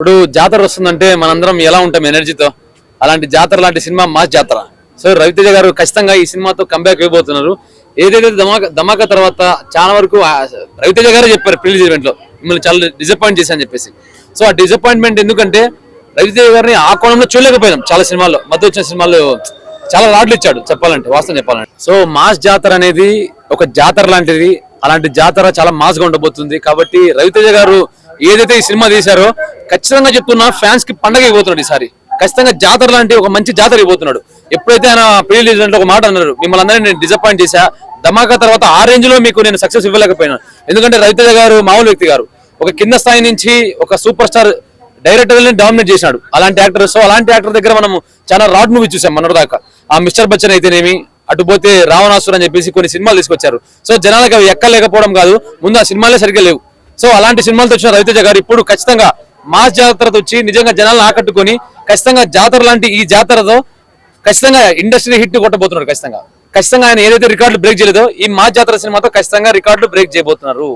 ఇప్పుడు జాతర వస్తుందంటే మనందరం ఎలా ఉంటాం ఎనర్జీతో. అలాంటి జాతర లాంటి సినిమా మాస్ జాతర. సో రవితేజ గారు ఖచ్చితంగా ఈ సినిమాతో కంబ్యాక్ ఇవ్వబోతున్నారు. ఏదైతే ధమాకా తర్వాత చాలా వరకు రవితేజ గారే చెప్పారు ప్రిలీజ్ ఈవెంట్ లో, మిమ్మల్ని చాలా డిసప్పాయింట్ చేశాను చెప్పేసి. సో ఆ డిసప్పాయింట్మెంట్ ఎందుకంటే రవితేజ గారిని ఆ కోణంలో చూడలేకపోయినాం. చాలా సినిమాల్లో మధ్య వచ్చిన సినిమాల్లో చాలా లాడ్లు ఇచ్చాడు చెప్పాలంటే, వాస్తవం చెప్పాలంటే. సో మాస్ జాతర అనేది ఒక జాతర లాంటిది. అలాంటి జాతర చాలా మాస్ గా ఉండబోతుంది. కాబట్టి రవితేజ గారు ఏదైతే ఈ సినిమా తీశారో ఖచ్చితంగా చెప్తున్నా, ఫ్యాన్స్ కి పండగ ఇవ్వబోతున్నాడు ఈసారి. ఖచ్చితంగా జాతర లాంటి ఒక మంచి జాతర ఇవ్వబోతున్నాడు. ఎప్పుడైతే ఆయన ప్రీ రిలీజ్ ఒక మాట అన్నారు, మిమ్మల్ని అందరినీ నేను డిసప్పాయింట్ చేశా, ధమాకా తర్వాత ఆ రేంజ్ లో మీకు నేను సక్సెస్ ఇవ్వలేకపోయినా. ఎందుకంటే రవితేజ గారు మామూలు వ్యక్తి గారు, ఒక కింద స్థాయి నుంచి ఒక సూపర్ స్టార్ డైరెక్టర్ డామినేట్ చేశాడు. అలాంటి యాక్టర్. సో అలాంటి యాక్టర్ దగ్గర మనం చాలా రాడ్ మూవీ చూసాం మొన్నటిదాకా. ఆ మిస్టర్ బచ్చన్ అయితేనేమి, అటుపోతే రావణాసురు అని చెప్పేసి కొన్ని సినిమాలు తీసుకొచ్చారు. సో జనాలకు అవి ఎక్కలేకపోవడం కాదు, ముందు ఆ సినిమాలే సరిగ్గా లేవు. సో అలాంటి సినిమాలతో వచ్చిన రవితేజ గారు ఇప్పుడు ఖచ్చితంగా మాస్ జాతరతో వచ్చి నిజంగా జనాలను ఆకట్టుకొని ఖచ్చితంగా జాతర లాంటి ఈ జాతరతో ఖచ్చితంగా ఇండస్ట్రీ హిట్ కొట్టబోతున్నాడు. ఖచ్చితంగా ఆయన ఏదైతే రికార్డులు బ్రేక్ చేయలేదో ఈ మాస్ జాతర సినిమాతో ఖచ్చితంగా రికార్డులు బ్రేక్ చేయబోతున్నారు.